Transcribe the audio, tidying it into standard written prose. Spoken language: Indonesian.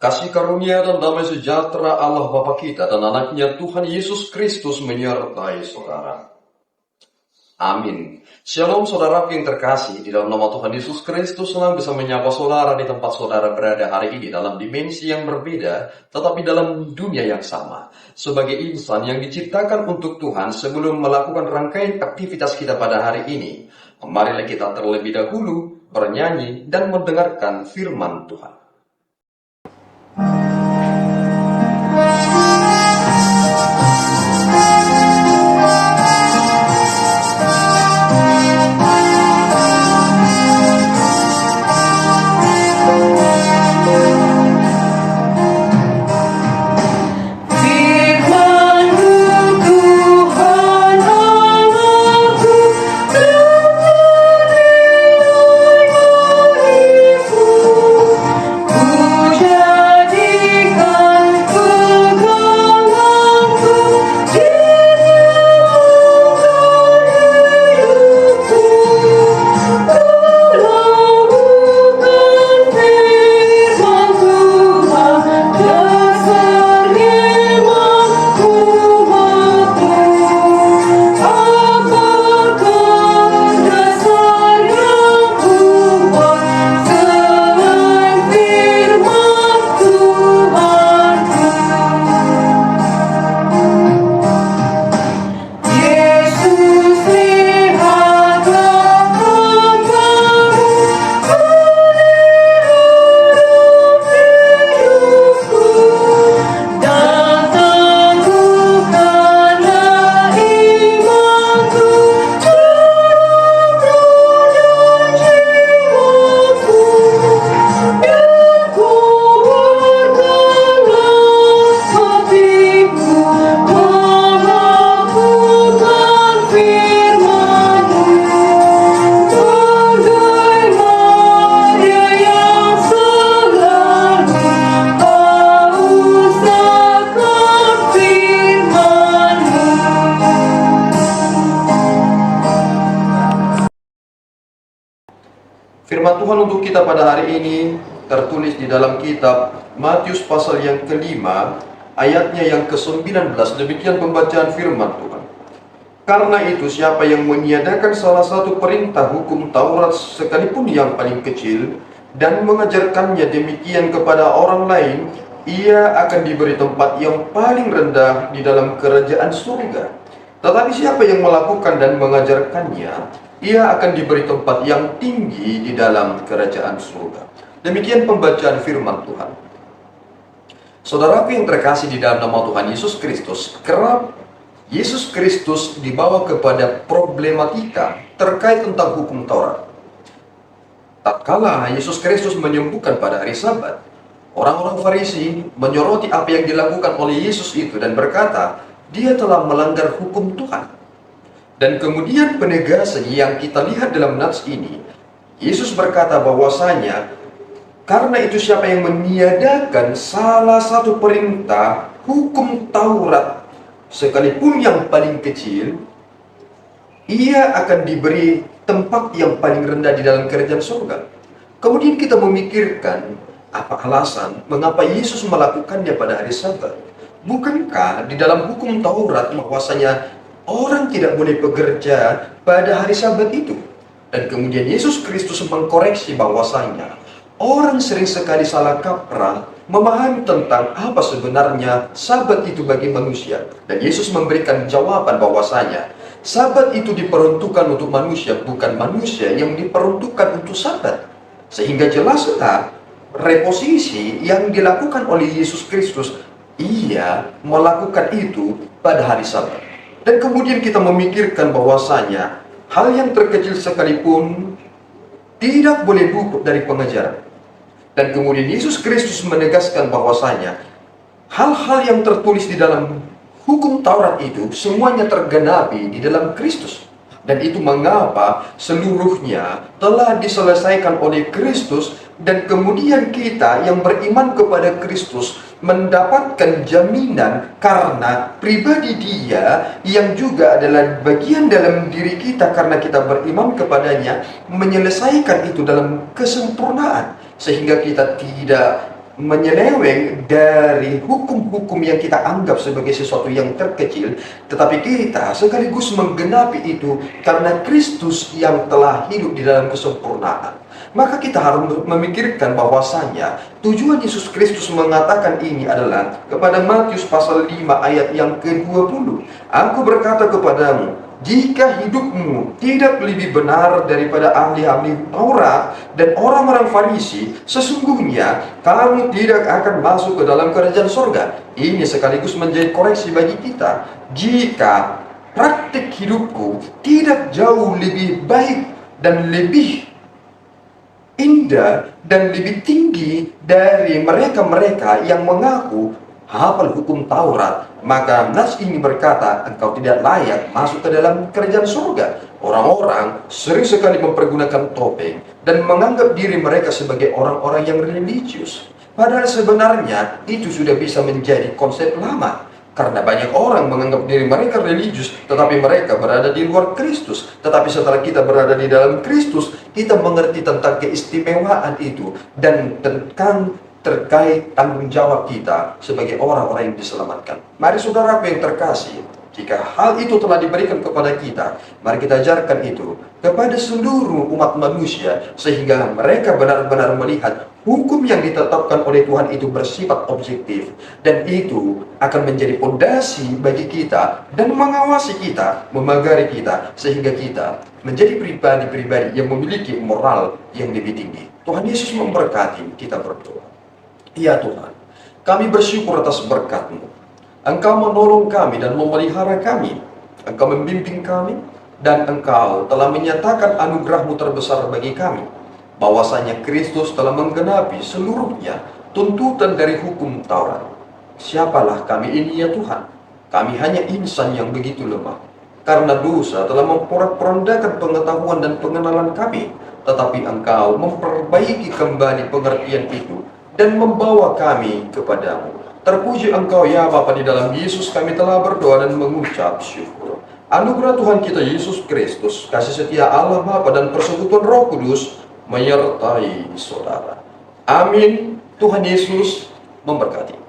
Kasih karunia dan damai sejahtera Allah Bapa kita dan anaknya Tuhan Yesus Kristus menyertai saudara. Amin. Shalom saudara yang terkasih, di dalam nama Tuhan Yesus Kristus senang bisa menyapa saudara di tempat saudara berada hari ini dalam dimensi yang berbeda, tetapi dalam dunia yang sama. Sebagai insan yang diciptakan untuk Tuhan, sebelum melakukan rangkaian aktivitas kita pada hari ini, marilah kita terlebih dahulu bernyanyi dan mendengarkan firman Tuhan. Firman Tuhan untuk kita pada hari ini tertulis di dalam kitab Matius pasal yang kelima, ayatnya yang ke-19. Demikian pembacaan firman Tuhan. Karena itu siapa yang meniadakan salah satu perintah hukum Taurat sekalipun yang paling kecil dan mengajarkannya demikian kepada orang lain, ia akan diberi tempat yang paling rendah di dalam kerajaan surga. Tetapi siapa yang melakukan dan mengajarkannya, ia akan diberi tempat yang tinggi di dalam kerajaan surga. Demikian pembacaan firman Tuhan. Saudaraku yang terkasih di dalam nama Tuhan Yesus Kristus, kerap Yesus Kristus dibawa kepada problematika terkait tentang hukum Taurat. Tatkala Yesus Kristus menyembuhkan pada hari Sabat, orang-orang Farisi menyoroti apa yang dilakukan oleh Yesus itu dan berkata, dia telah melanggar hukum Tuhan. Dan kemudian penegasan yang kita lihat dalam nats ini, Yesus berkata bahwasanya, karena itu siapa yang meniadakan salah satu perintah hukum Taurat, sekalipun yang paling kecil, ia akan diberi tempat yang paling rendah di dalam kerajaan surga. Kemudian kita memikirkan, apa alasan mengapa Yesus melakukannya pada hari Sabat? Bukankah di dalam hukum Taurat bahwasanya orang tidak boleh bekerja pada hari Sabat itu? Dan kemudian Yesus Kristus mengkoreksi bahwasanya orang sering sekali salah kaprah memahami tentang apa sebenarnya Sabat itu bagi manusia. Dan Yesus memberikan jawaban bahwasanya Sabat itu diperuntukkan untuk manusia, bukan manusia yang diperuntukkan untuk Sabat. Sehingga jelaslah reposisi yang dilakukan oleh Yesus Kristus, ia melakukan itu pada hari Sabat. Dan kemudian kita memikirkan bahwasanya hal yang terkecil sekalipun tidak boleh luput dari pengajaran. Dan kemudian Yesus Kristus menegaskan bahwasanya hal-hal yang tertulis di dalam hukum Taurat itu semuanya tergenapi di dalam Kristus. Dan itu mengapa seluruhnya telah diselesaikan oleh Kristus, dan kemudian kita yang beriman kepada Kristus mendapatkan jaminan karena pribadi Dia yang juga adalah bagian dalam diri kita karena kita beriman kepadanya, menyelesaikan itu dalam kesempurnaan sehingga kita tidak menyeleweng dari hukum-hukum yang kita anggap sebagai sesuatu yang terkecil, tetapi kita sekaligus menggenapi itu karena Kristus yang telah hidup di dalam kesempurnaan. Maka kita harus memikirkan bahwasanya tujuan Yesus Kristus mengatakan ini adalah kepada Matius pasal 5 ayat yang ke-20. Aku berkata kepadamu, jika hidupmu tidak lebih benar daripada ahli-ahli Taurat dan orang-orang Farisi, sesungguhnya kamu tidak akan masuk ke dalam kerajaan sorga. Ini sekaligus menjadi koreksi bagi kita. Jika praktik hidupku tidak jauh lebih baik dan lebih indah dan lebih tinggi dari mereka-mereka yang mengaku hafal hukum Taurat, maka nas ini berkata engkau tidak layak masuk ke dalam kerajaan surga. Orang-orang sering sekali mempergunakan topeng dan menganggap diri mereka sebagai orang-orang yang religius, padahal sebenarnya itu sudah bisa menjadi konsep lama. Karena banyak orang menganggap diri mereka religius, tetapi mereka berada di luar Kristus. Tetapi setelah kita berada di dalam Kristus, kita mengerti tentang keistimewaan itu dan tentang terkait tanggung jawab kita sebagai orang-orang yang diselamatkan. Mari saudaraku yang terkasih, jika hal itu telah diberikan kepada kita, mari kita ajarkan itu kepada seluruh umat manusia, sehingga mereka benar-benar melihat hukum yang ditetapkan oleh Tuhan itu bersifat objektif, dan itu akan menjadi fondasi bagi kita dan mengawasi kita, memagari kita, sehingga kita menjadi pribadi-pribadi yang memiliki moral yang lebih tinggi. Tuhan Yesus memberkati. Kita berdoa. Ya Tuhan, kami bersyukur atas berkat-Mu. Engkau menolong kami dan memelihara kami. Engkau membimbing kami, dan Engkau telah menyatakan anugerah-Mu terbesar bagi kami, bahwasanya Kristus telah menggenapi seluruhnya tuntutan dari hukum Taurat. Siapalah kami ini ya Tuhan? Kami hanya insan yang begitu lemah. Karena dosa telah memporak-porandakan pengetahuan dan pengenalan kami, tetapi Engkau memperbaiki kembali pengertian itu dan membawa kami kepadamu. Terpuji Engkau ya Bapa, di dalam Yesus kami telah berdoa dan mengucap syukur. Anugerah Tuhan kita Yesus Kristus, kasih setia Allah Bapa dan persekutuan Roh Kudus menyertai saudara. Amin. Tuhan Yesus memberkati.